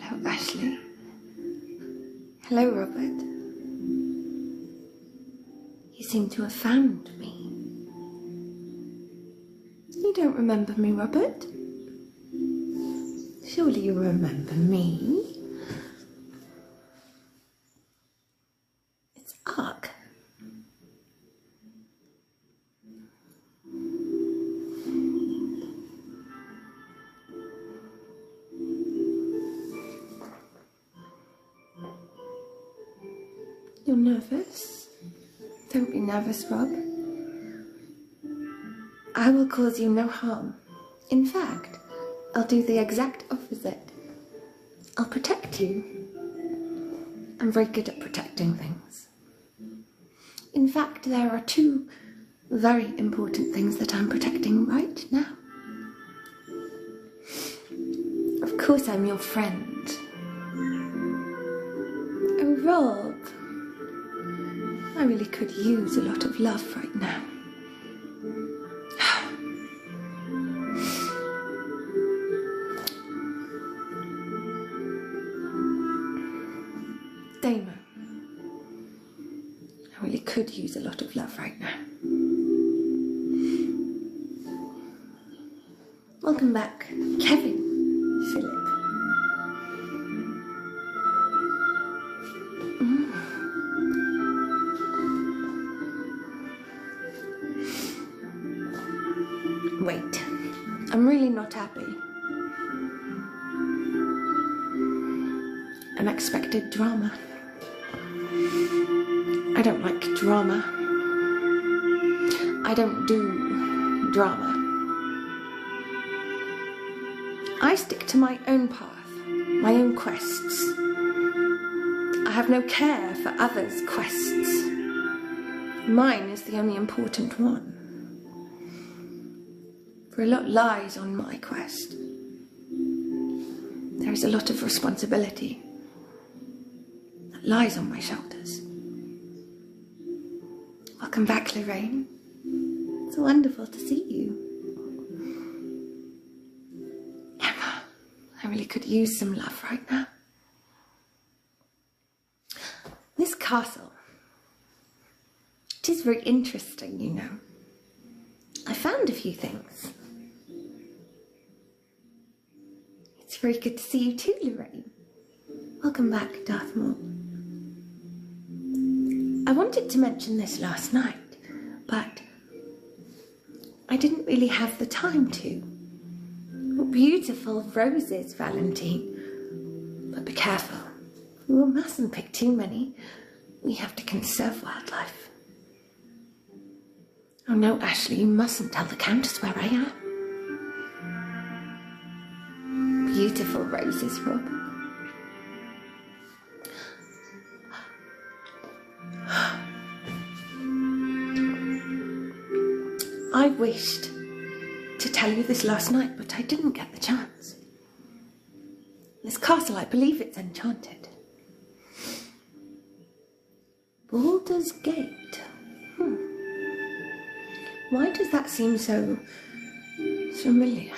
Hello, Ashley. Hello, Robert. You seem to have found me. You don't remember me, Robert? Surely you remember me. It's AARK. You're nervous? Don't be nervous, Rob. I will cause you no harm. In fact, I'll do the exact opposite. I'll protect you. I'm very good at protecting things. In fact, there are two very important things that I'm protecting right now. Of course, I'm your friend. Oh, Rob. I really could use a lot of love right now. Damo, I really could use a lot of love right now. Welcome back, Kevin, Philip. Wait, I'm really not happy. Unexpected drama. I don't like drama. I don't do drama. I stick to my own path, my own quests. I have no care for others' quests. Mine is the only important one. For a lot lies on my quest. There is a lot of responsibility that lies on my shoulders. Welcome back, Lorraine. It's wonderful to see you. Emma, I really could use some love right now. This castle, it is very interesting, you know. I found a few things. It's very good to see you too, Lorraine. Welcome back, Darth Maul. I wanted to mention this last night, but I didn't really have the time to. What beautiful roses, Valentine. But be careful. We mustn't pick too many. We have to conserve wildlife. Oh no, Ashley, you mustn't tell the Countess where I am. Beautiful roses, Rob. I wished to tell you this last night, but I didn't get the chance. This castle, I believe it's enchanted. Baldur's Gate. Why does that seem so familiar?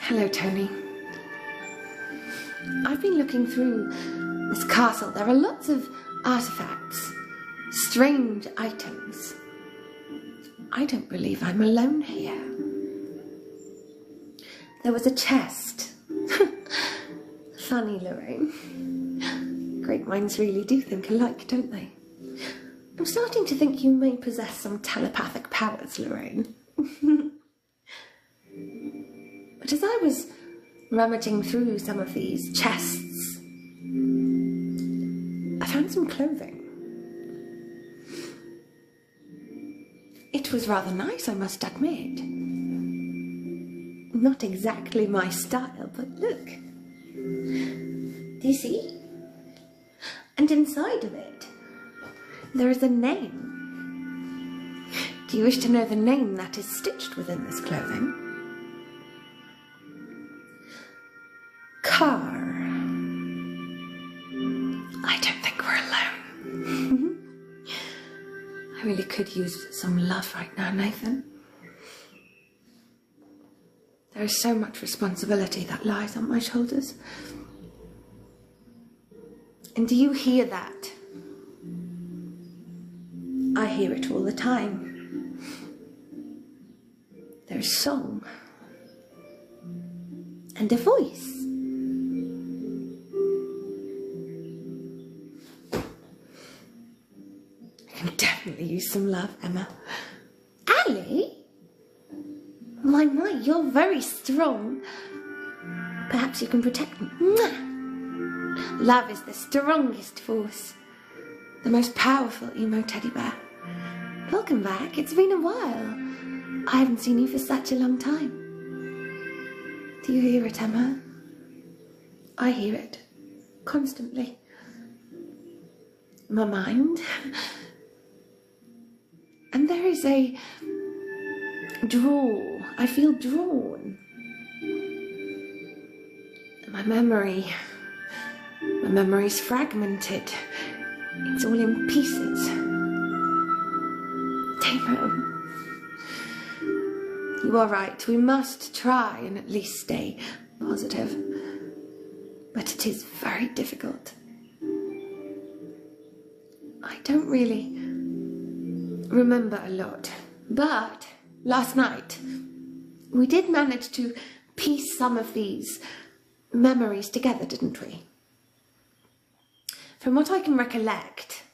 Hello, Tony. I've been looking through this castle. There are lots of artifacts, strange items. I don't believe I'm alone here. There was a chest. Funny, Lorraine. Great minds really do think alike, don't they? I'm starting to think you may possess some telepathic powers, Lorraine. But as I was rummaging through some of these chests, I found some clothing. It was rather nice, I must admit. Not exactly my style, but look. Do you see? And inside of it, there is a name. Do you wish to know the name that is stitched within this clothing? I don't think we're alone. I really could use some love right now, Nathan. There is so much responsibility that lies on my shoulders. And do you hear that? I hear it all the time. There's song and a voice. I can definitely use some love, Emma. Ali? My, you're very strong. Perhaps you can protect me. Mwah! Love is the strongest force. The most powerful emo teddy bear. Welcome back. It's been a while. I haven't seen you for such a long time. Do you hear it, Emma? I hear it. Constantly. My mind. And there is a draw. I feel drawn. My memory's fragmented. It's all in pieces. Damo. You are right. We must try and at least stay positive. But it is very difficult. I don't really remember a lot. But last night, we did manage to piece some of these memories together, didn't we? From what I can recollect,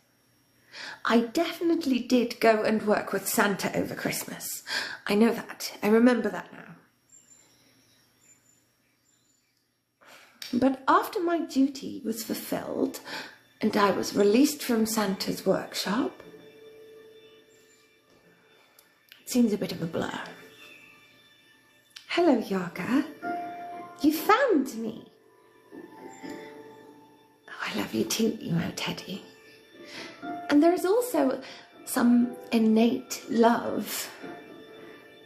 I definitely did go and work with Santa over Christmas. I know that. I remember that now. But after my duty was fulfilled and I was released from Santa's workshop, it seems a bit of a blur. Hello, Yaga. You found me. Oh, I love you too, emo Teddy. And there is also some innate love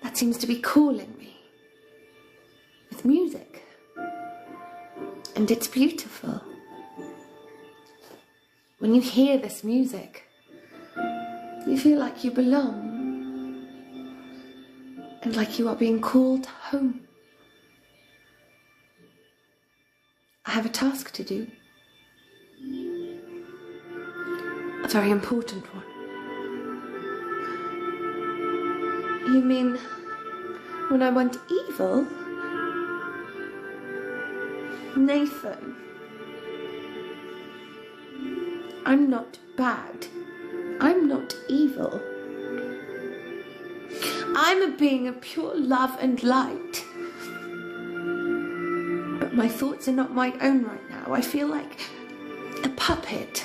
that seems to be calling me with music. And it's beautiful. When you hear this music, you feel like you belong and like you are being called home. I have a task to do. A very important one. You mean when I went evil? Nathan, I'm not bad. I'm not evil. I'm a being of pure love and light. But my thoughts are not my own right now. I feel like a puppet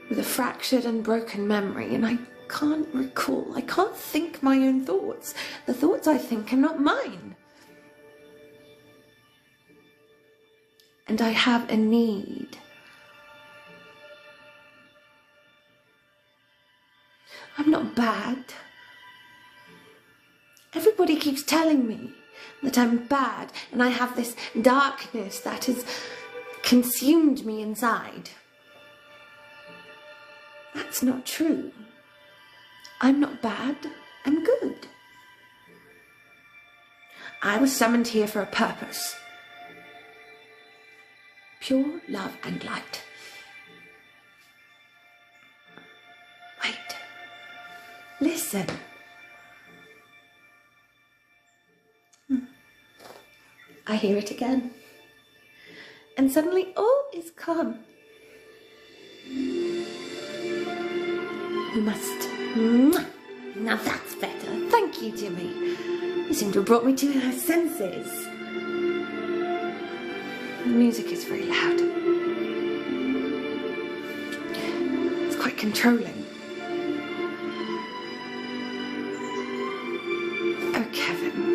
with a fractured and broken memory, and I can't recall. I can't think my own thoughts. The thoughts I think are not mine. And I have a need. I'm not bad. Everybody keeps telling me that I'm bad and I have this darkness that has consumed me inside. That's not true. I'm not bad. I'm good. I was summoned here for a purpose. Pure love and light. Wait. Listen. I hear it again. And suddenly all is calm. We must. Now that's better. Thank you, Jimmy. You seem to have brought me to my senses. The music is very loud. It's quite controlling. Oh, Kevin.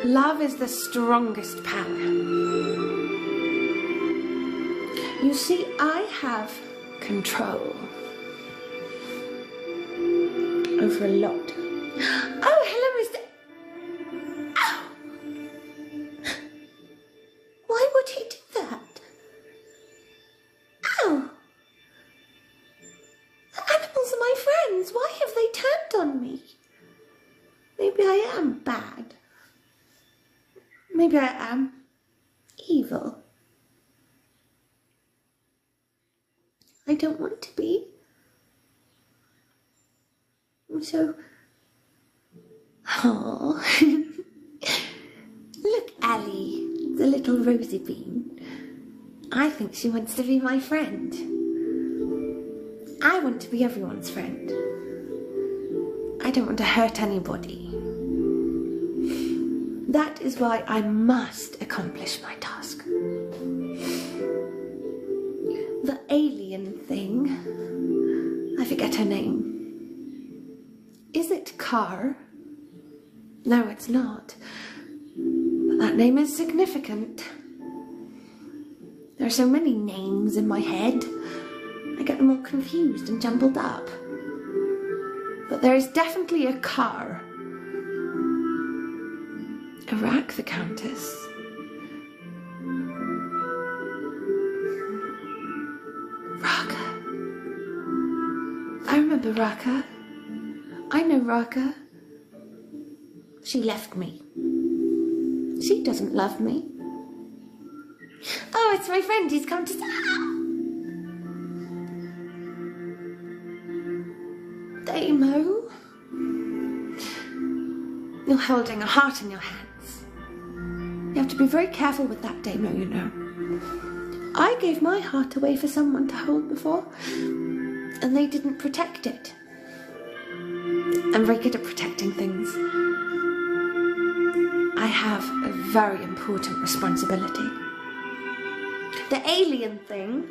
Love is the strongest power. You see, I have control over a lot. Oh, hello, Mr. Ow! Why would he do that? Ow! The animals are my friends. Why have they turned on me? Maybe I am bad. Maybe I am evil. I don't want to be. So, oh, look, Allie, the little rosy bean. I think she wants to be my friend. I want to be everyone's friend. I don't want to hurt anybody. That is why I must accomplish my task. The alien thing, I forget her name. Is it Kara? No, it's not. But that name is significant. There are so many names in my head. I get them all confused and jumbled up. But there is definitely a Kara. AARK the Countess. Raka. I remember Raka. I know Raka. She left me. She doesn't love me. Oh, it's my friend. He's come to... Damo. You're holding a heart in your hands. You have to be very careful with that, Damo, you know. I gave my heart away for someone to hold before, and they didn't protect it. I'm very good at protecting things. I have a very important responsibility. The alien thing,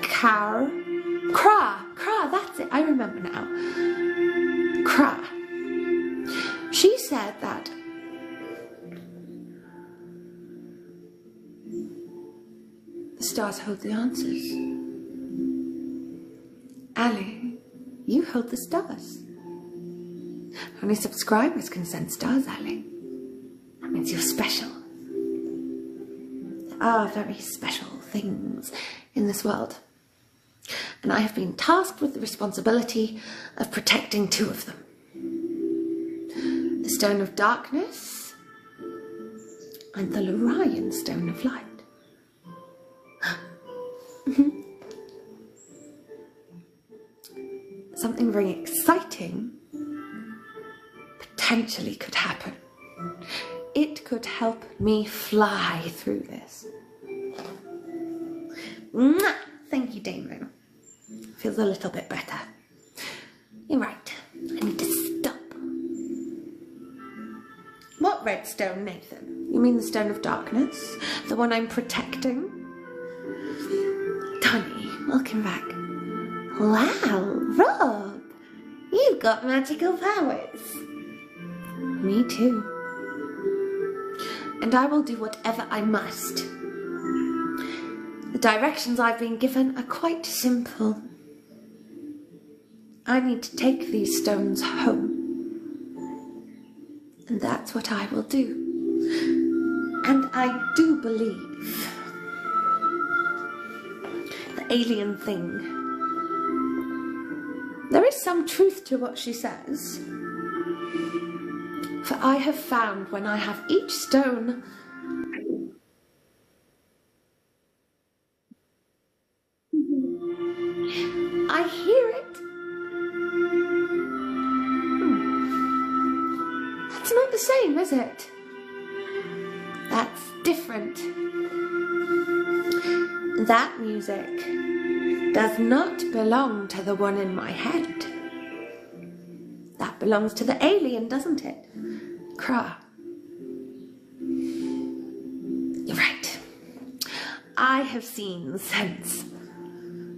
Kara, that's it, I remember now. Kara. She said that the stars hold the answers. Ali, you hold the stars. Only subscribers can send stars, Ali. That means you're special. There are very special things in this world. And I have been tasked with the responsibility of protecting two of them. The Stone of Darkness and the Lorian Stone of Light. Something very exciting potentially could happen. It could help me fly through this. Mwah! Thank you, Damo. Feels a little bit better. You're right. I need to stop. What red stone, Nathan? You mean the Stone of Darkness? The one I'm protecting? Tony, welcome back. Wow, Rob! You've got magical powers. Me too. And I will do whatever I must. The directions I've been given are quite simple. I need to take these stones home. And that's what I will do. And I do believe the alien thing. There is some truth to what she says. For I have found when I have each stone I hear it. That's not the same, is it? That's different. That music does not belong to the one in my head. That belongs to the alien, doesn't it? Kara. You're right. I have seen sense.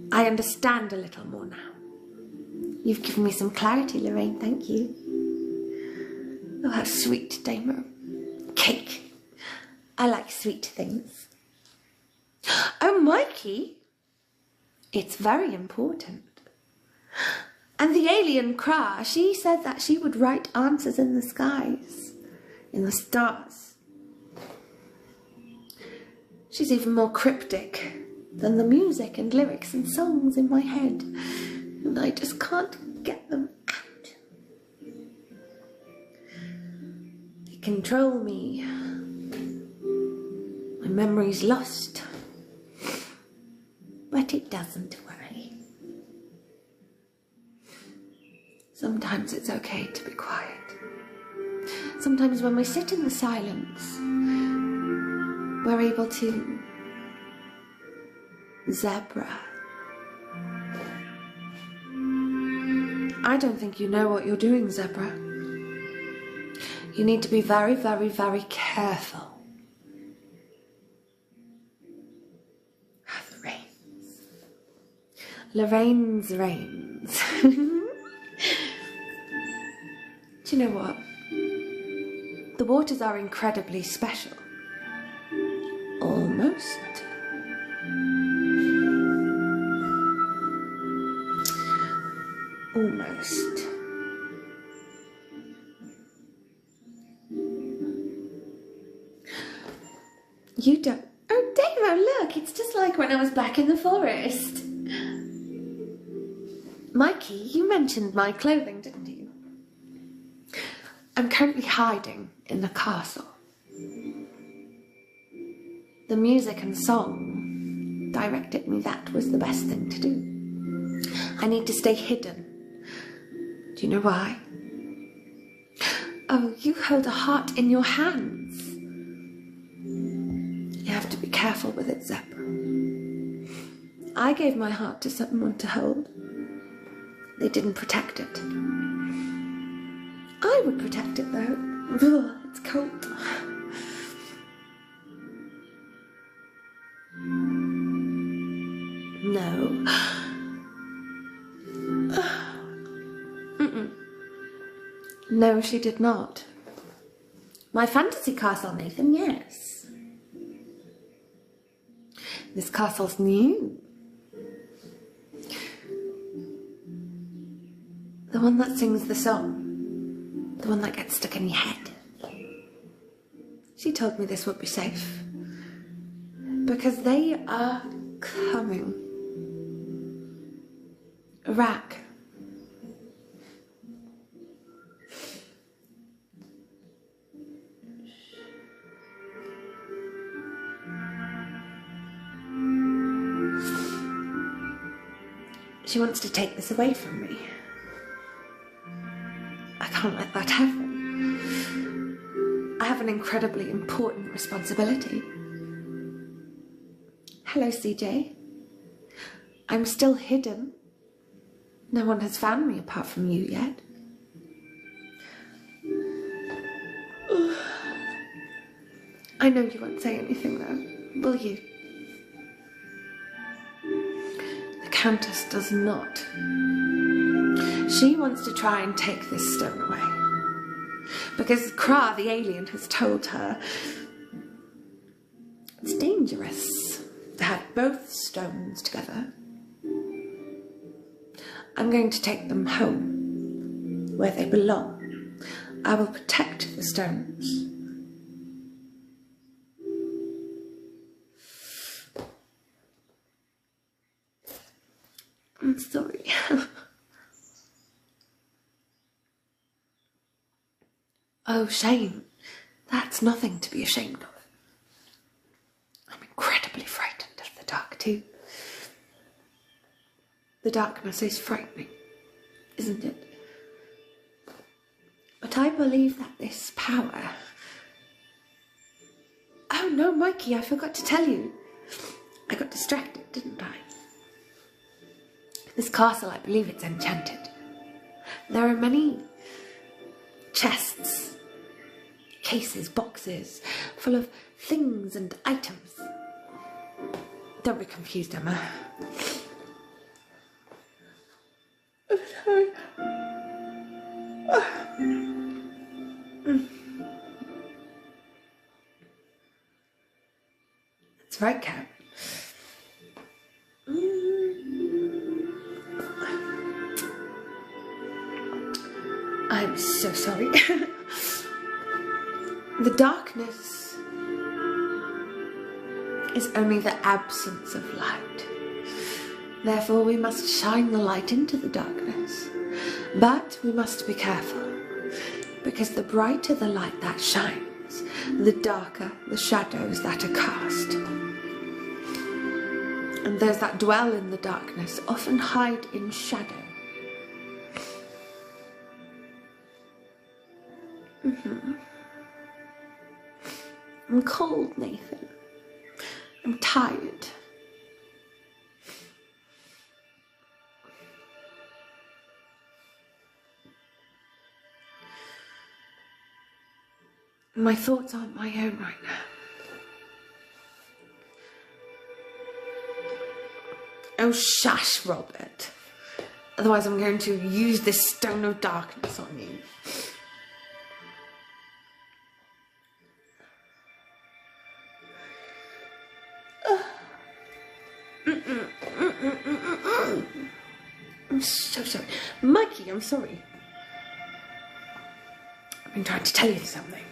I understand a little more now. You've given me some clarity, Lorraine, thank you. Oh, how sweet, Damo. Cake. I like sweet things. Oh, Mikey. It's very important. And the alien Kara, she said that she would write answers in the skies, in the stars. She's even more cryptic than the music and lyrics and songs in my head, and I just can't get them out. They control me. memory's lost. But it doesn't worry. Sometimes it's okay to be quiet. Sometimes when we sit in the silence, we're able to zebra. I don't think you know what you're doing, Zebra. You need to be very, very, very careful. The rains. Lorraine's rains. Do you know what? The waters are incredibly special. Almost. Almost. You don't. Oh, Davo, look, it's just like when I was back in the forest. Mikey, you mentioned my clothing, didn't you? I'm currently hiding in the castle. The music and song directed me that was the best thing to do. I need to stay hidden. Do you know why? Oh, you hold a heart in your hands. You have to be careful with it, Zebra. I gave my heart to someone to hold. They didn't protect it. I would protect it though. Ugh, it's cold. No. No, she did not. My fantasy castle, Nathan, yes. This castle's new. The one that sings the song. The one that gets stuck in your head. She told me this would be safe. Because they are coming. AARK. She wants to take this away from me. I can't let that happen. I have an incredibly important responsibility. Hello, CJ. I'm still hidden. No one has found me apart from you yet. I know you won't say anything though, will you? The Countess does not. She wants to try and take this stone away. Because Kara, the alien, has told her it's dangerous to have both stones together. I'm going to take them home, where they belong. I will protect the stones. I'm sorry. Oh, shame. That's nothing to be ashamed of. I'm incredibly frightened of the dark too. The darkness is frightening, isn't it? But I believe that this power... Oh no, Mikey, I forgot to tell you. I got distracted, didn't I? This castle, I believe it's enchanted. There are many chests, cases, boxes, full of things and items. Don't be confused, Emma. I'm sorry. That's right, Kat. I'm so sorry. The darkness is only the absence of light. Therefore, we must shine the light into the darkness. But we must be careful, because the brighter the light that shines, the darker the shadows that are cast. And those that dwell in the darkness often hide in shadow. I'm cold, Nathan. I'm tired. My thoughts aren't my own right now. Oh, shush, Robert. Otherwise I'm going to use this stone of darkness on you. I'm so sorry. Mikey, I'm sorry. I've been trying to tell you something.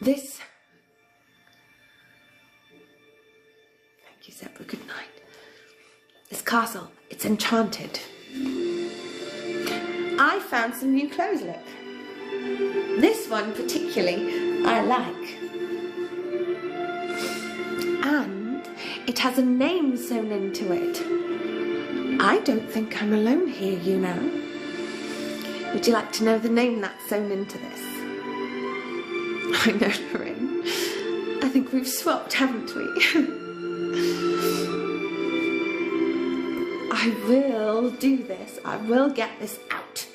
Thank you, Zebra, good night. This castle, it's enchanted. I found some new clothes, look. This one particularly I like. And it has a name sewn into it. I don't think I'm alone here, you know. Would you like to know the name that's sewn into this? I know, Lorraine. I think we've swapped, haven't we? I will do this. I will get this out.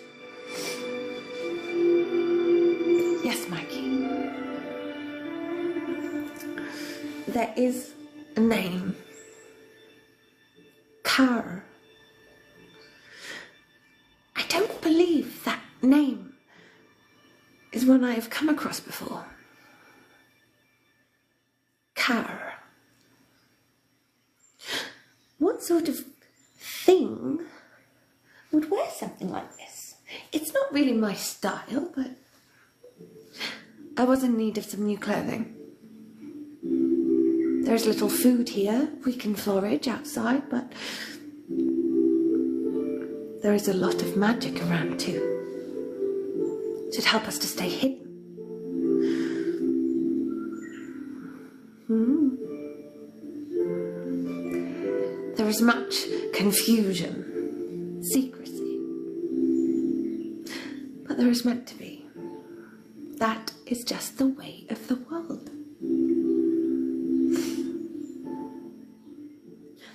Yes, Mikey. There is a name. Kara. I don't believe that name is one I have come across before. Kara. What sort of thing would wear something like this? It's not really my style, but I was in need of some new clothing. There's little food here. We can forage outside, but there is a lot of magic around too. Should help us to stay hidden. There is much confusion, secrecy, but there is meant to be. That is just the way of the world.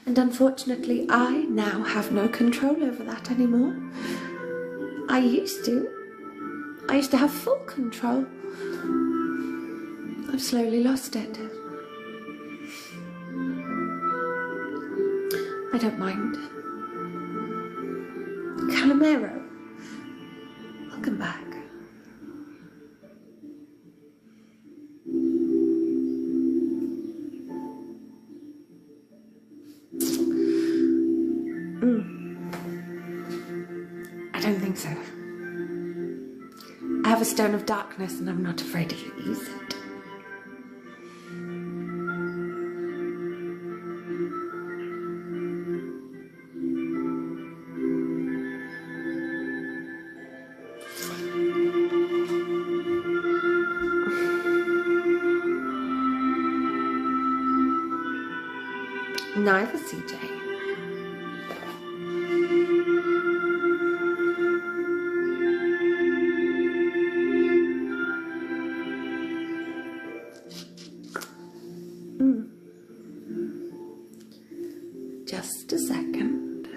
And unfortunately, I now have no control over that anymore. I used to have full control. I've slowly lost it. I don't mind. Calimero, welcome back. I don't think so. I have a stone of darkness and I'm not afraid to use it. Neither, CJ. Just a second.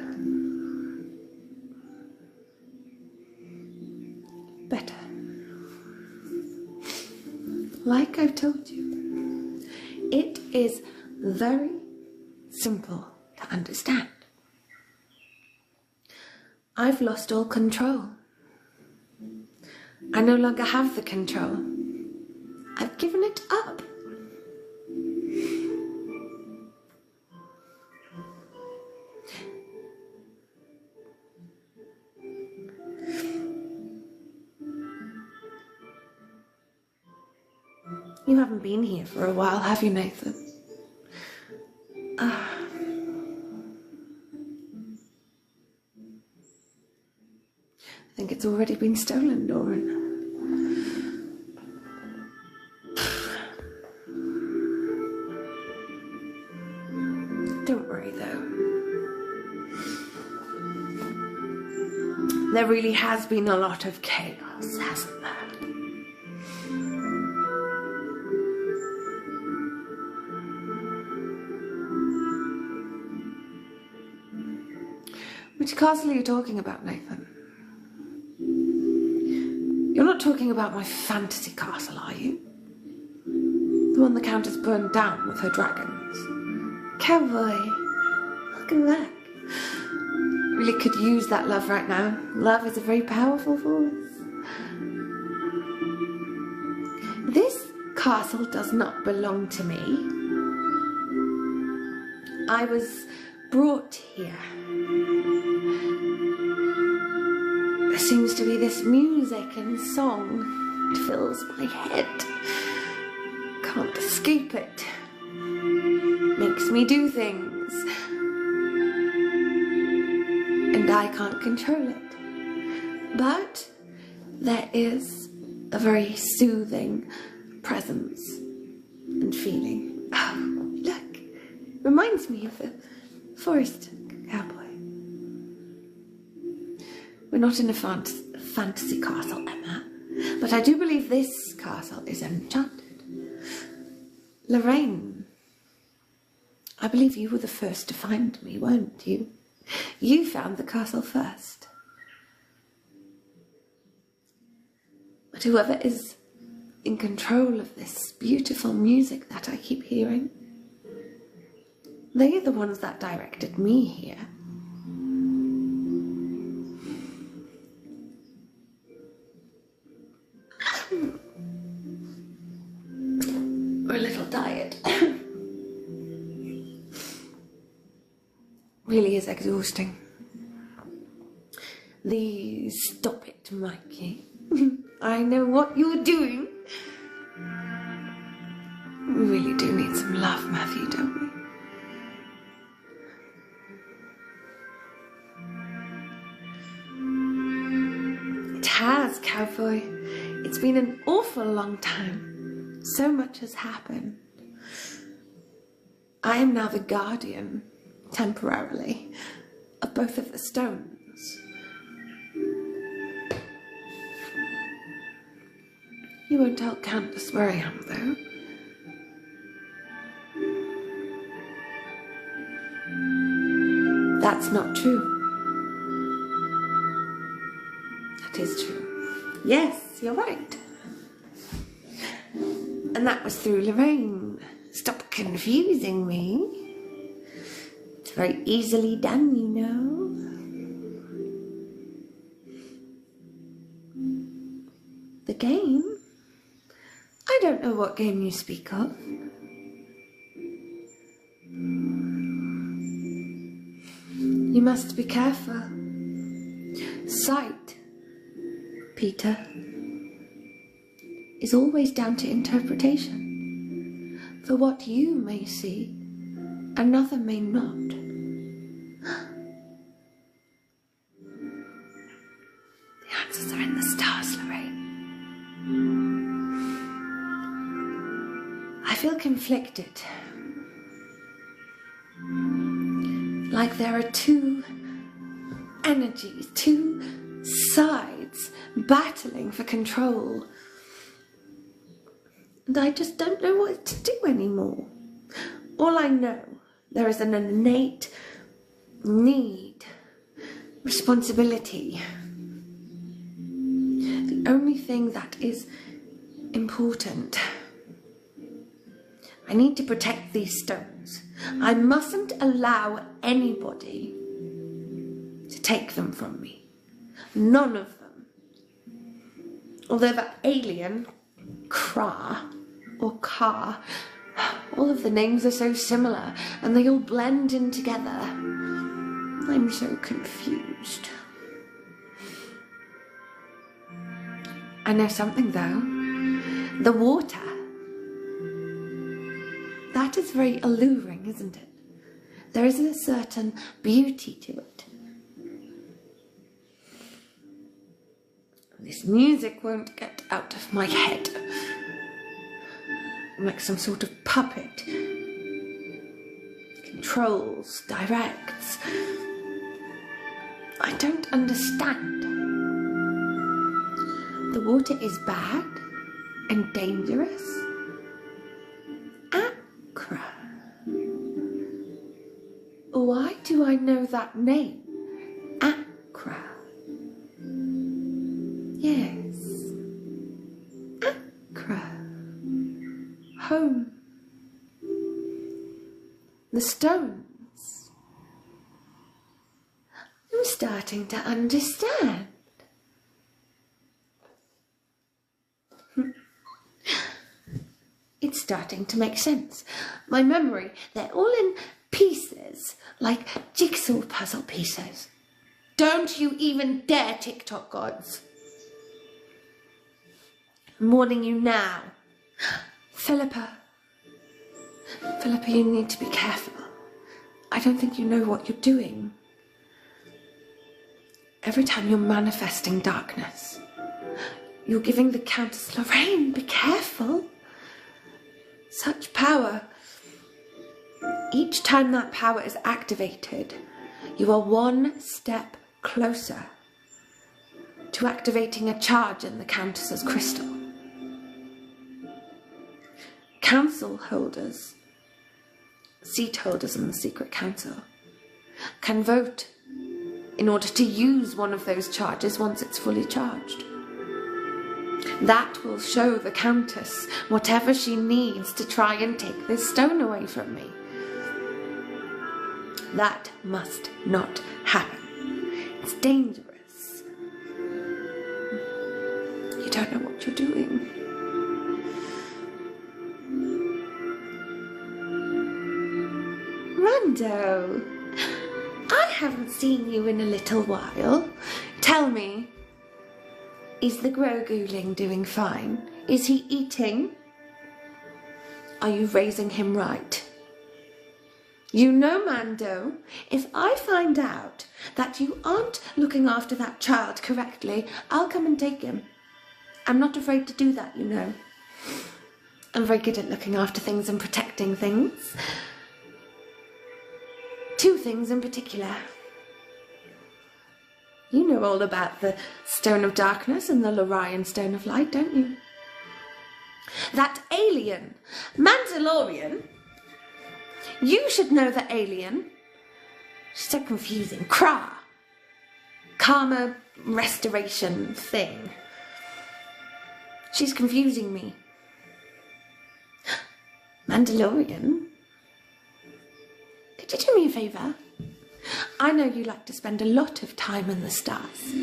Better. Like I've told you, it is very simple to understand. I've lost all control. I no longer have the control. I've given it up. You haven't been here for a while, have you, Nathan? I think it's already been stolen, Doran. worry though. There really has been a lot of chaos, hasn't there? Which castle are you talking about, Nathan? You're not talking about my fantasy castle, are you? The one the Countess burned down with her dragons. Cowboy, welcome back. Really could use that love right now. Love is a very powerful force. This castle does not belong to me. I was brought here. There seems to be this music and song. It fills my head. Can't escape it. Makes me do things. And I can't control it. But there is a very soothing presence and feeling. Oh, look. Reminds me of the forest cowboy. We're not in a fantasy castle, Emma, but I do believe this castle is enchanted. Lorraine, I believe you were the first to find me, weren't you? You found the castle first. But whoever is in control of this beautiful music that I keep hearing, they are the ones that directed me here. We're a little tired. Really is exhausting. Stop it, Mikey. I know what you're doing. We really do need some love, Matthew, don't we? It has, cowboy. It's been an awful long time. So much has happened. I am now the guardian, temporarily, of both of the stones. You won't tell Countess where I am, though. That's not true. That is true. Yes, you're right. And that was through Lorraine. Stop confusing me. It's very easily done, you know. The game? I don't know what game you speak of. You must be careful. Sight, Peter, is always down to interpretation. For what you may see, another may not. The answers are in the stars, Lorraine. I feel conflicted. Like there are two energies, two sides battling for control. And I just don't know what to do anymore. All I know, there is an innate need, responsibility. The only thing that is important. I need to protect these stones. I mustn't allow anybody to take them from me. None of them. Although that alien, Kra, or Car, all of the names are so similar and they all blend in together. I'm so confused. I know something though. The water. That is very alluring, isn't it? There is a certain beauty to it. This music won't get out of my head. I'm like some sort of puppet, controls, directs. I don't understand. The water is bad and dangerous. Akra. Why do I know that name? Akra. Yes. Akra. Home. The stones. I'm starting to understand. It's starting to make sense. My memory, they're all in pieces, like jigsaw puzzle pieces. Don't you even dare, TikTok gods. I'm warning you now. Philippa, you need to be careful. I don't think you know what you're doing. Every time you're manifesting darkness, you're giving the Countess Lorraine, be careful. Such power. Each time that power is activated, you are one step closer to activating a charge in the Countess's crystal. Council holders, seat holders in the Secret Council, can vote in order to use one of those charges once it's fully charged. That will show the Countess whatever she needs to try and take this stone away from me. That must not happen. It's dangerous. You don't know what you're doing. Rondo, I haven't seen you in a little while. Tell me, is the Groguling doing fine? Is he eating? Are you raising him right? You know, Mando, if I find out that you aren't looking after that child correctly, I'll come and take him. I'm not afraid to do that, you know. I'm very good at looking after things and protecting things. Two things in particular. You know all about the Stone of Darkness and the Lorian Stone of Light, don't you? That alien, Mandalorian, you should know the alien. She's so confusing. Kra. Karma restoration thing. She's confusing me. Mandalorian? Could you do me a favour? I know you like to spend a lot of time in the stars.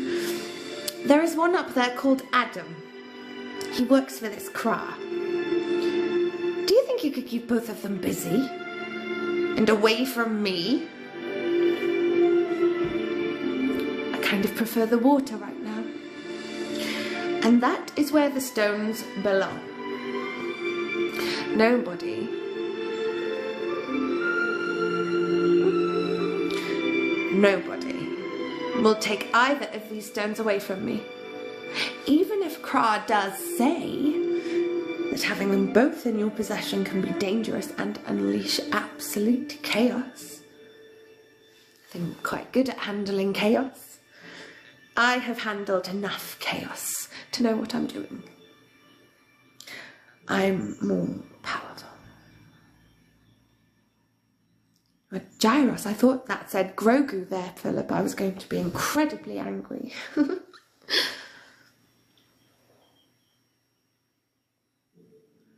There is one up there called Adam. He works for this Kra. Do you think you could keep both of them busy? And away from me? I kind of prefer the water right now. And that is where the stones belong. Nobody will take either of these stones away from me. Even if Kra does say that having them both in your possession can be dangerous and unleash absolute chaos. I think I'm quite good at handling chaos. I have handled enough chaos to know what I'm doing. I'm more powerful. But Gyros, I thought that said Grogu there, Philip. I was going to be incredibly angry.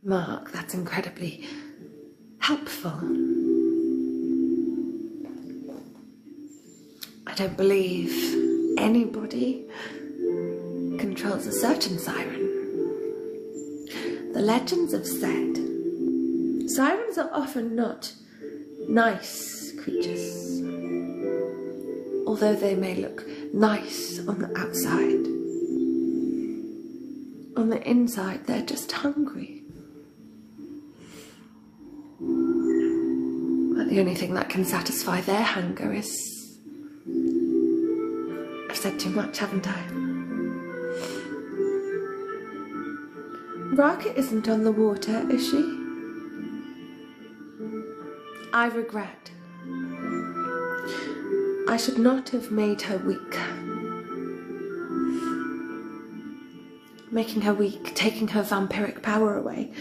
Mark, that's incredibly helpful. I don't believe anybody controls a certain siren. The legends have said sirens are often not nice creatures, although they may look nice on the outside. On the inside, they're just hungry. But the only thing that can satisfy their hunger is... I've said too much, haven't I? Rocket isn't on the water, is she? I regret I should not have made her weak. Making her weak, taking her vampiric power away,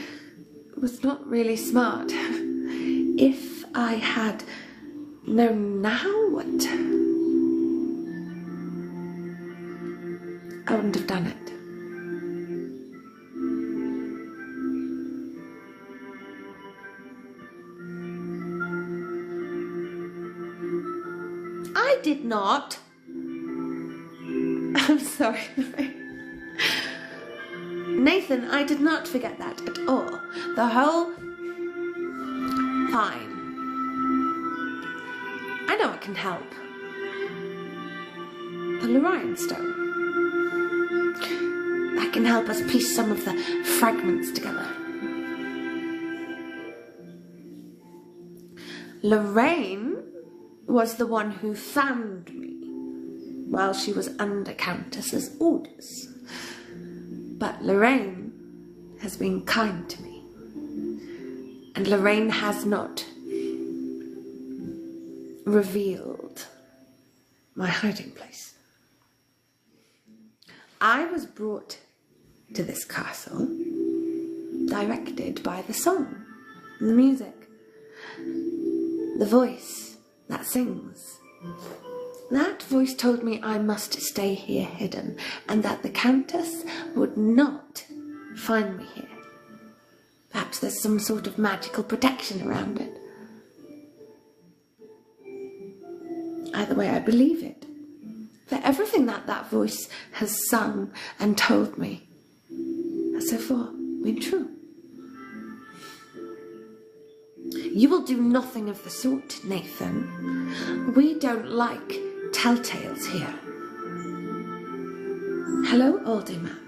was not really smart. If I had known now what, I wouldn't have done it. I did not. I'm sorry. Nathan, I did not forget that at all. The whole... Fine. I know it can help. The Lorraine stone. That can help us piece some of the fragments together. Lorraine was the one who found me while she was under Countess's orders. But Lorraine has been kind to me. And Lorraine has not revealed my hiding place. I was brought to this castle, directed by the song, the music, the voice that sings. That voice told me I must stay here hidden, and that the Countess would not find me here. Perhaps there's some sort of magical protection around it. Either way, I believe it. For everything that voice has sung and told me has so far been true. You will do nothing of the sort, Nathan. We don't like telltales here. Hello, Alderman.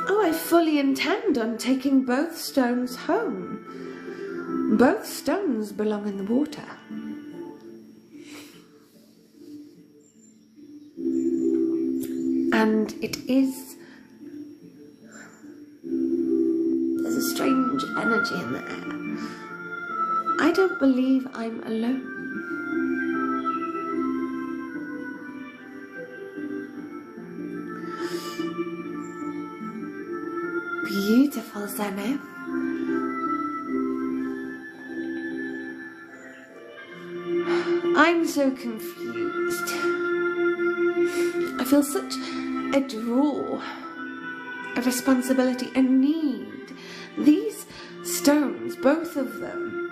Oh, I fully intend on taking both stones home. Both stones belong in the water. And it is... There's a strange energy in the air. I don't believe I'm alone. Beautiful, Zenith. I'm so confused. I feel such a draw, a responsibility, a need. These stones, both of them,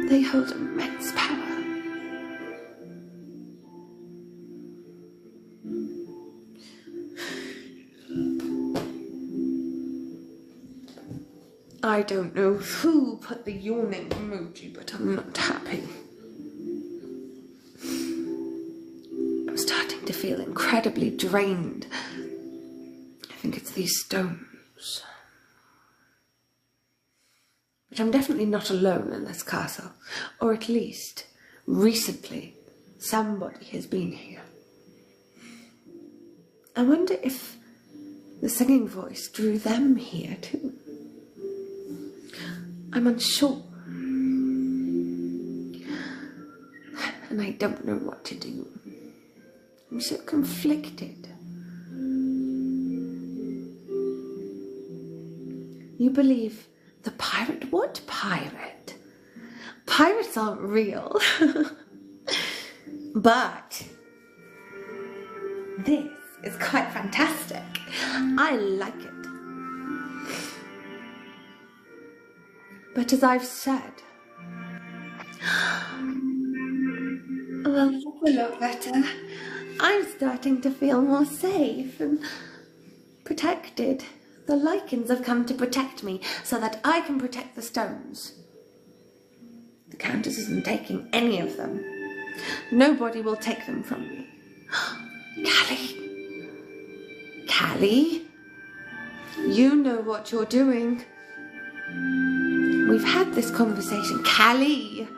they hold immense power. I don't know who put the yawning emoji, but I'm not happy. I'm starting to feel incredibly drained. I think it's these stones. But I'm definitely not alone in this castle, or at least, recently, somebody has been here. I wonder if the singing voice drew them here too. I'm unsure, and I don't know what to do. I'm so conflicted. You believe the pirate? What pirate? Pirates aren't real. But this is quite fantastic. I like it. But as I've said, well, look a lot better. I'm starting to feel more safe and protected. The lichens have come to protect me so that I can protect the stones. The Countess isn't taking any of them. Nobody will take them from me. Callie! Callie! You know what you're doing. We've had this conversation. Callie!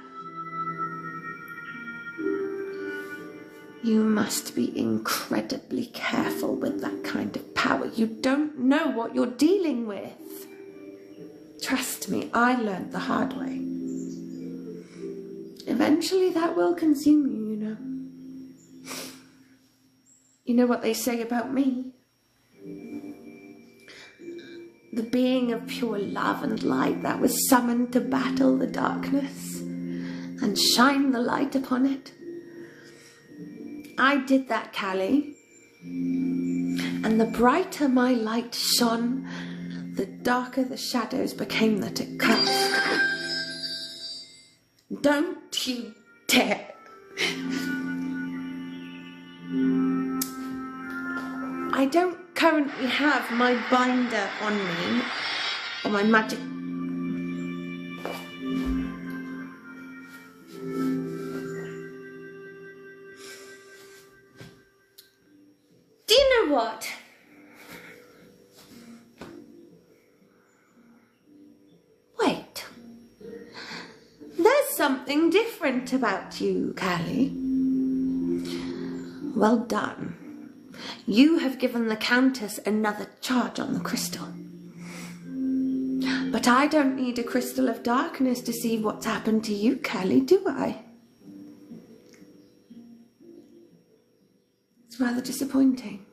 You must be incredibly careful with that kind of power. You don't know what you're dealing with. Trust me, I learned the hard way. Eventually that will consume you, you know. You know what they say about me? The being of pure love and light that was summoned to battle the darkness and shine the light upon it. I did that, Callie. And the brighter my light shone, the darker the shadows became that it cast. Don't you dare. I don't currently have my binder on me, or my magic. Do you know what? Wait. There's something different about you, Callie. Well done. You have given the Countess another charge on the crystal. But I don't need a crystal of darkness to see what's happened to you, Callie, do I? It's rather disappointing.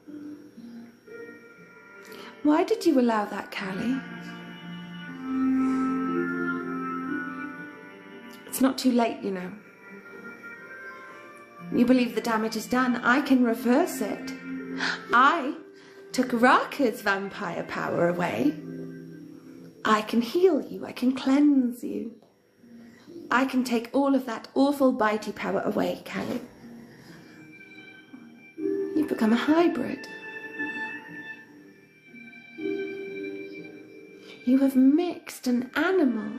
Why did you allow that, Callie? It's not too late, you know. You believe the damage is done. I can reverse it. I took AARK's vampire power away. I can heal you. I can cleanse you. I can take all of that awful bitey power away, Callie. You've become a hybrid. You have mixed an animal,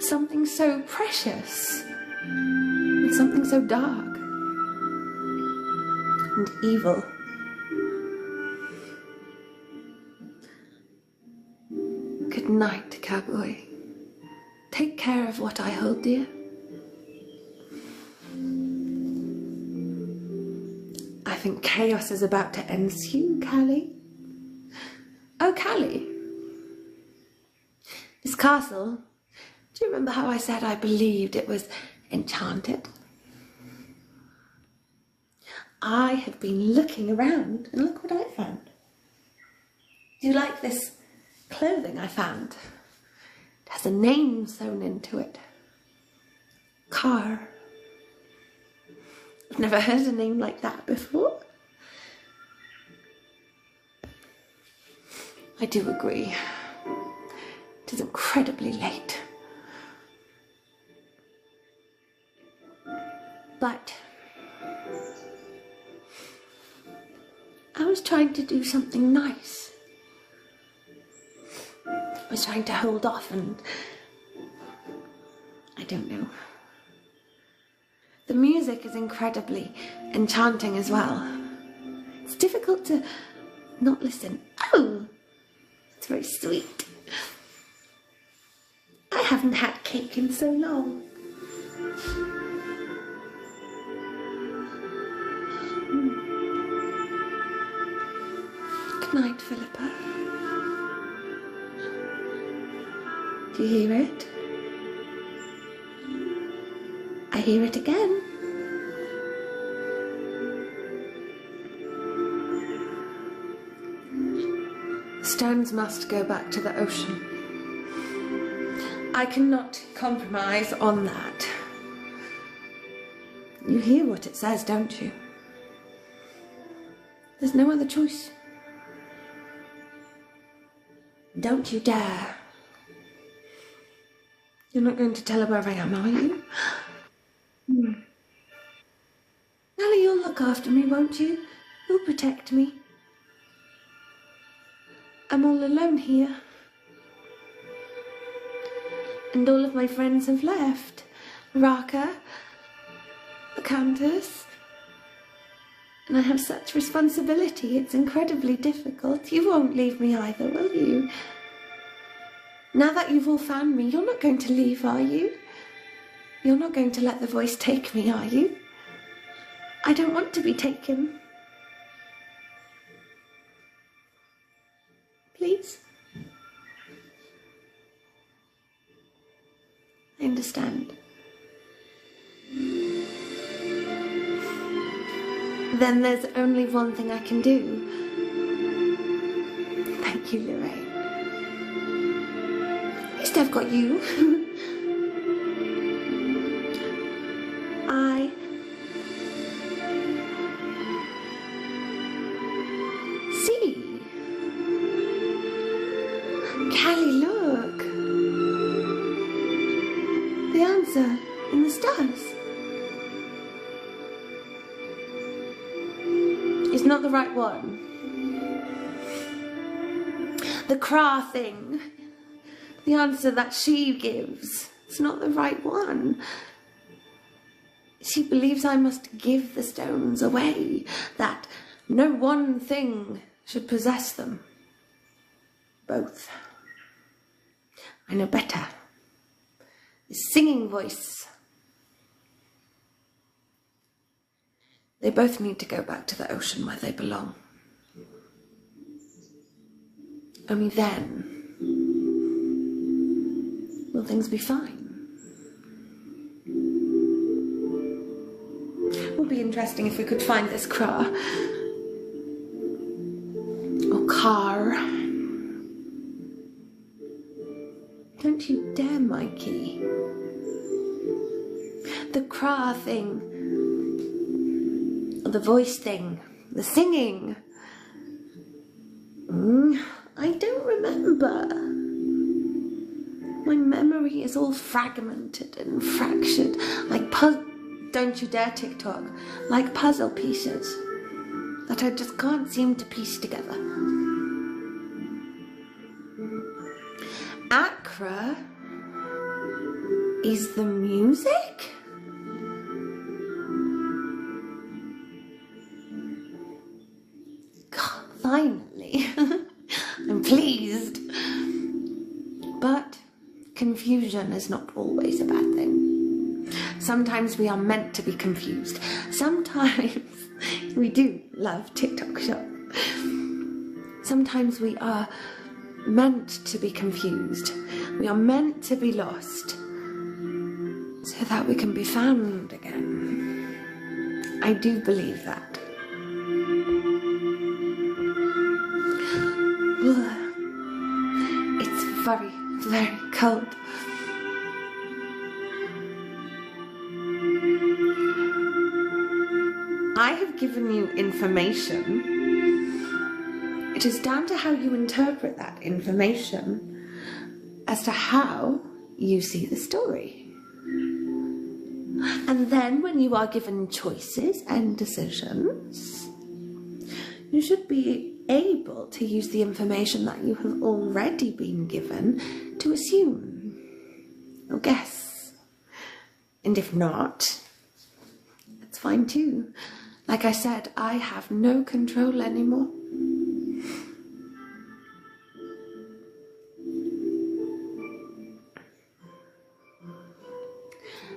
something so precious, with something so dark and evil. Good night, cowboy. Take care of what I hold dear. I think chaos is about to ensue, Callie. Oh, Callie. This castle, do you remember how I said I believed it was enchanted? I have been looking around and look what I found. Do you like this clothing I found? It has a name sewn into it. Kara. I've never heard a name like that before. I do agree. It is incredibly late. But I was trying to do something nice. I was trying to hold off and I don't know. The music is incredibly enchanting as well. It's difficult to not listen. Oh, it's very sweet. I haven't had cake in so long. Good night, Philippa. Do you hear it? I hear it again. Stones must go back to the ocean. I cannot compromise on that. You hear what it says, don't you? There's no other choice. Don't you dare. You're not going to tell her where I am, are you? Nellie, you'll look after me, won't you? You'll protect me. I'm all alone here. And all of my friends have left. Raka, the Countess. And I have such responsibility, it's incredibly difficult. You won't leave me either, will you? Now that you've all found me, you're not going to leave, are you? You're not going to let the voice take me, are you? I don't want to be taken. Please? understand. Then there's only one thing I can do. Thank you, Lorraine. At least I've got you. I see. Callie, look. The answer in the stars. It's not the right one. The Kara thing. The answer that she gives. It's not the right one. She believes I must give the stones away, that no one thing should possess them. Both. I know better. The singing voice. They both need to go back to the ocean where they belong. Only then will things be fine. It would be interesting if we could find this Kara. Or Car. Don't you dare, Mikey. The Kara thing. Or the voice thing. The singing. I don't remember. My memory is all fragmented and fractured, like don't you dare TikTok, like puzzle pieces that I just can't seem to piece together. Accra is the music? God, finally. I'm pleased. But confusion is not always a bad thing. Sometimes we are meant to be confused. Sometimes we do love TikTok shop. Sometimes we are meant to be confused. We are meant to be lost so that we can be found again. I do believe that. It's very, very cold. I have given you information. It is down to how you interpret that information as to how you see the story. And then when you are given choices and decisions, you should be able to use the information that you have already been given to assume or guess. And if not, that's fine too. Like I said, I have no control anymore.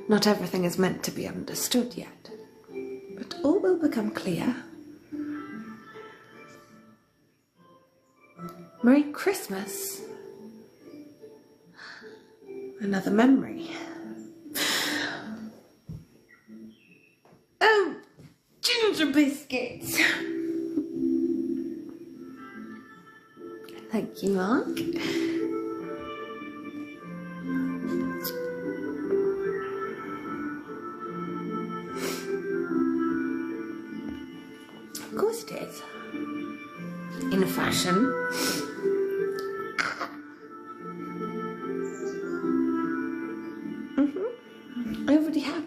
Not everything is meant to be understood yet, but all will become clear. Merry Christmas. Another memory. Oh, ginger biscuits. Thank you, Mark. Of course it is. In a fashion. I already have.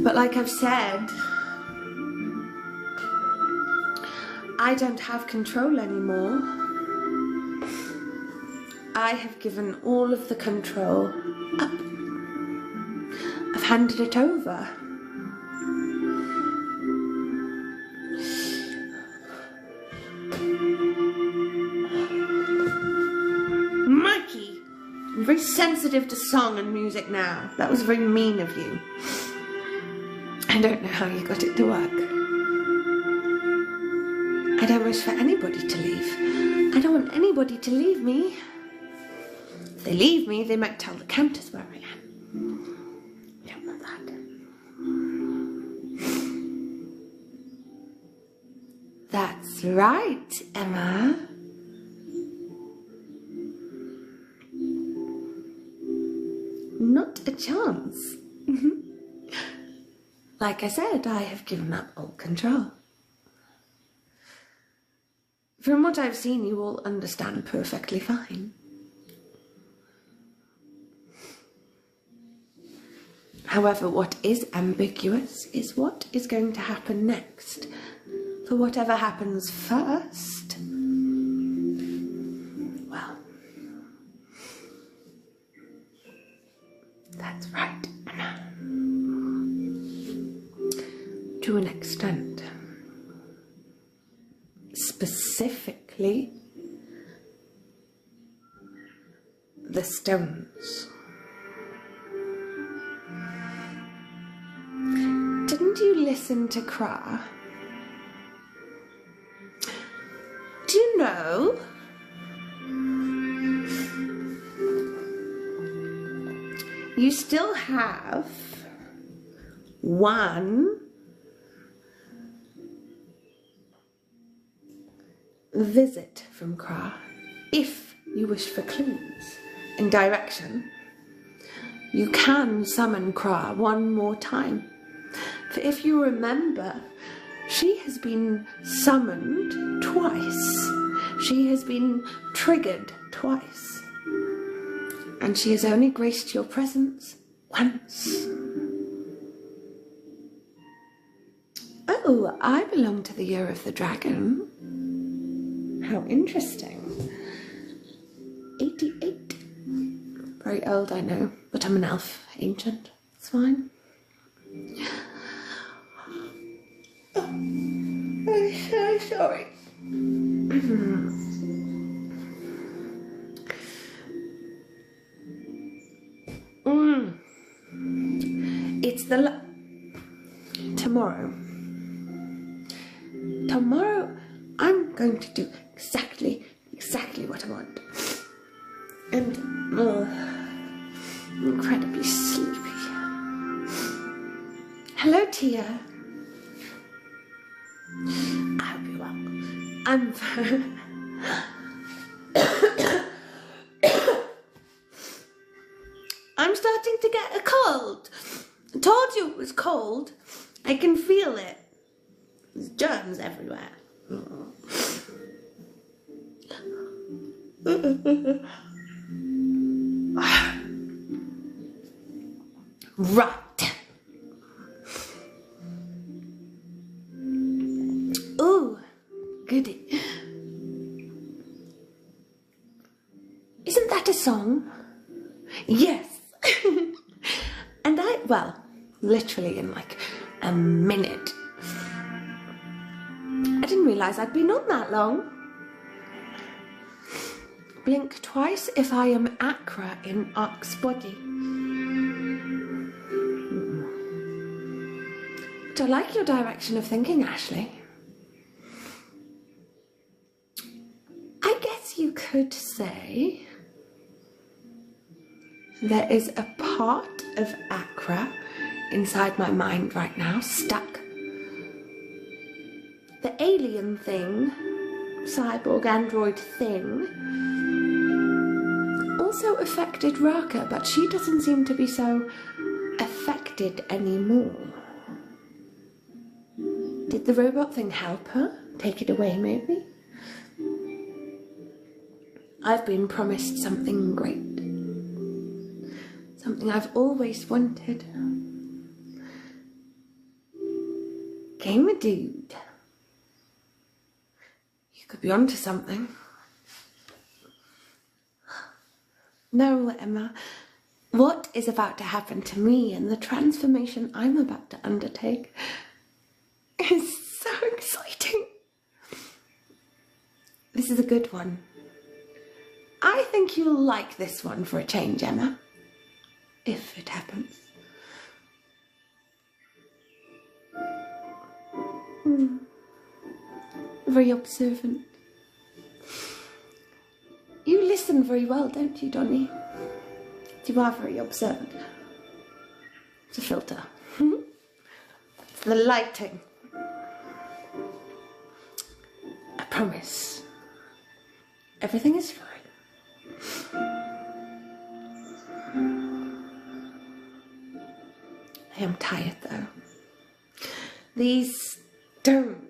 But like I've said, I don't have control anymore. I have given all of the control up. I've handed it over. Mikey, I'm very sensitive to song and music now. That was very mean of you. I don't know how you got it to work. I don't wish for anybody to leave. I don't want anybody to leave me. If they leave me, they might tell the Countess where I am. I don't want that. That's right, Emma. Not a chance. Like I said, I have given up all control. From what I've seen, you all understand perfectly fine. However, what is ambiguous is what is going to happen next. For whatever happens first, well, that's right, Emma. To an extent. Specifically, the stones. Didn't you listen to Kara? Do you know? You still have one visit from Kara, if you wish for clues and direction. You can summon Kara one more time. For if you remember, she has been summoned twice. She has been triggered twice. And she has only graced your presence once. Oh, I belong to the Year of the Dragon. How interesting. 88. Very old, I know, but I'm an elf. Ancient. It's fine. Oh, I'm so sorry. It's the tomorrow. Tomorrow I'm going to do exactly what I want. And incredibly sleepy. Hello, Tia. I hope you're well. I'm starting to get a cold. I told you it was cold. I can feel it. There's germs everywhere. Right. Ooh, goody. Isn't that a song? Yes. And well, literally in like a minute. I didn't realise I'd been on that long. Blink twice if I am Accra in AARK's body. But I like your direction of thinking, Ashley. I guess you could say there is a part of Accra inside my mind right now, stuck. The alien thing, cyborg android thing, also affected Raka, but she doesn't seem to be so affected anymore. Did the robot thing help her? Take it away, maybe? I've been promised something great. Something I've always wanted. Gamer dude. You could be onto something. No, Emma. What is about to happen to me and the transformation I'm about to undertake is so exciting. This is a good one. I think you'll like this one for a change, Emma. If it happens. very observant. You listen very well, don't you, Donny? You are very observant. It's a filter. It's the lighting. I promise. Everything is fine. I am tired though. These stones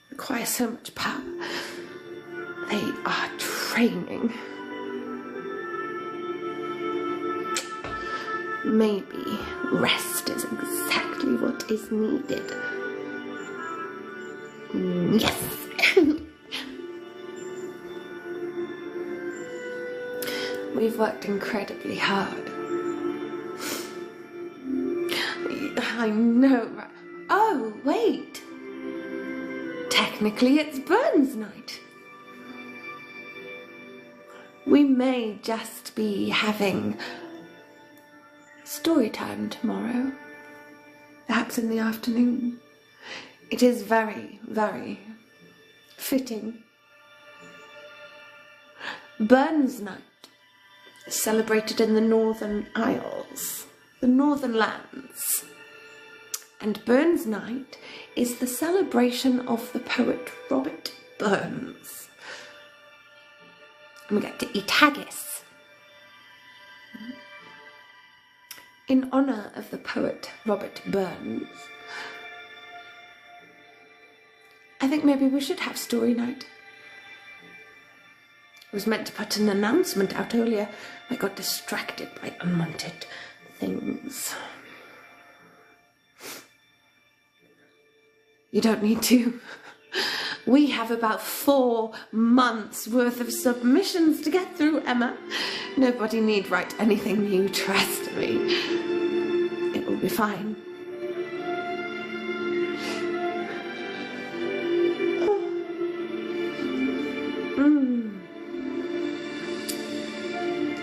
require so much power. They are training. Maybe rest is exactly what is needed. Yes! We've worked incredibly hard. I know. Oh, wait. Technically, it's Burns night. We may just be having story time tomorrow. Perhaps in the afternoon. It is very, very fitting. Burns night is celebrated in the Northern Isles, the Northern Lands. And Burns night is the celebration of the poet Robert Burns. And we get to eat haggis. In honour of the poet Robert Burns, I think maybe we should have story night. I was meant to put an announcement out earlier. I got distracted by unwanted things. You don't need to. We have about 4 months worth of submissions to get through, Emma. Nobody need write anything new, trust me. It will be fine.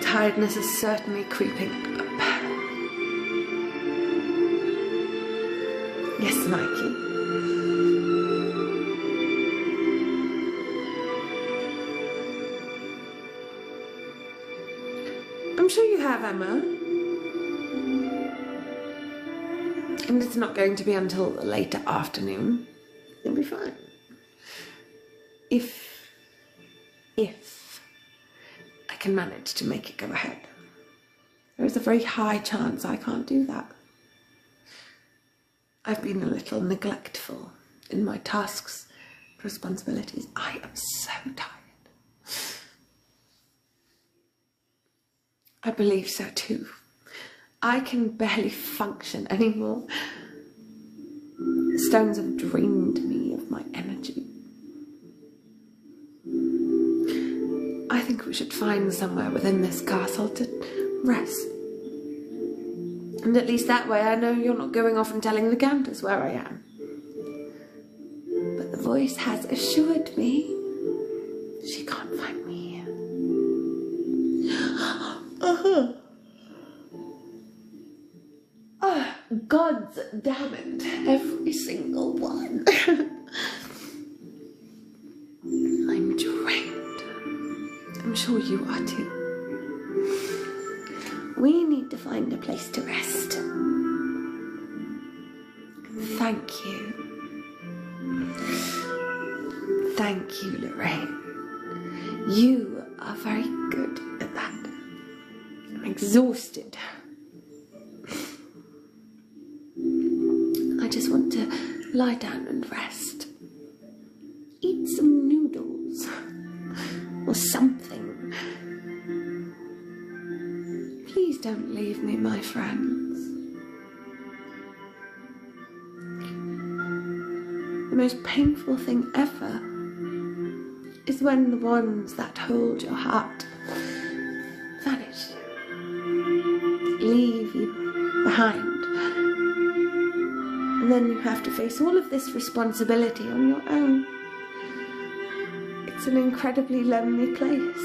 Tiredness is certainly creeping up. Yes, Mikey. I'm sure you have, Emma. And it's not going to be until the later afternoon. You'll be fine. If I can manage to make it go ahead. There is a very high chance I can't do that. I've been a little neglectful in my tasks, responsibilities. I am so tired. I believe so too. I can barely function anymore. The stones have drained me of my energy. I think we should find somewhere within this castle to rest. And at least that way I know you're not going off and telling the Countess where I am. But the voice has assured me she can't find me here. Oh, gods damn it, every single one. I'm drained. I'm sure you are too. We need to find a place to rest. Thank you. Thank you, Lorraine. You are very good at that. I'm exhausted. I just want to lie down and rest. Eat some noodles. Or something. Please don't leave me, my friends. The most painful thing ever is when the ones that hold your heart vanish, leave you behind, and then you have to face all of this responsibility on your own. It's an incredibly lonely place.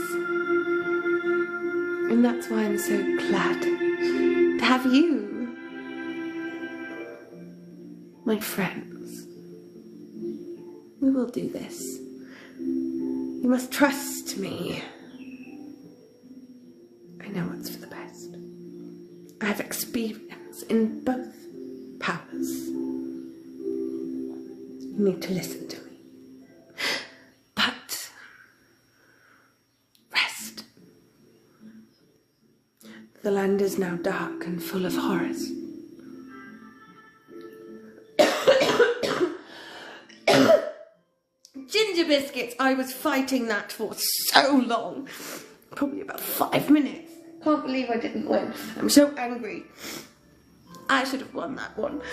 And that's why I'm so glad to have you, my friends, We will do this. You must trust me. I know what's for the best. I have experience in both powers. You need to listen to me. But rest. The land is now dark and full of horrors. Ginger biscuits, I was fighting that for so long. Probably about 5 minutes. Can't believe I didn't win. I'm so angry. I should have won that one.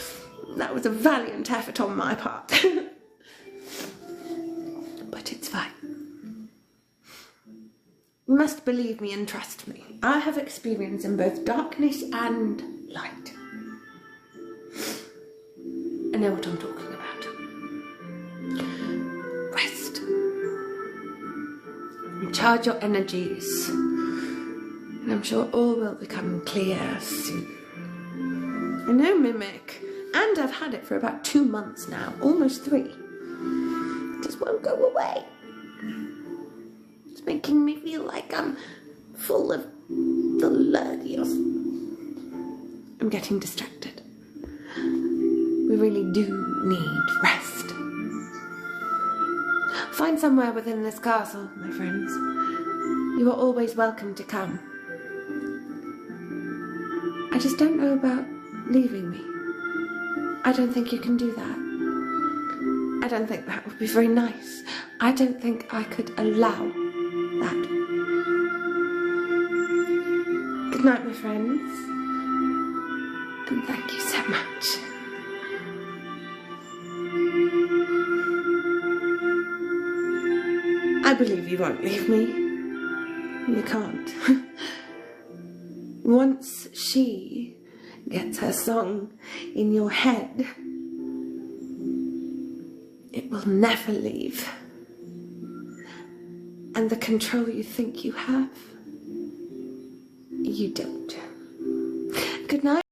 That was a valiant effort on my part. But it's fine. You must believe me and trust me. I have experience in both darkness and light. I know what I'm talking about. Rest. Recharge your energies. And I'm sure all will become clear soon. I know, Mimic. And I've had it for about 2 months now. Almost 3. It just won't go away. It's making me feel like I'm full of the lurgios. I'm getting distracted. We really do need rest. Find somewhere within this castle, my friends. You are always welcome to come. I just don't know about leaving me. I don't think you can do that. I don't think that would be very nice. I don't think I could allow that. Good night, my friends. And thank you so much. I believe you won't leave me. You can't. Once she gets her song in your head, it will never leave. And the control you think you have, you don't. Good night.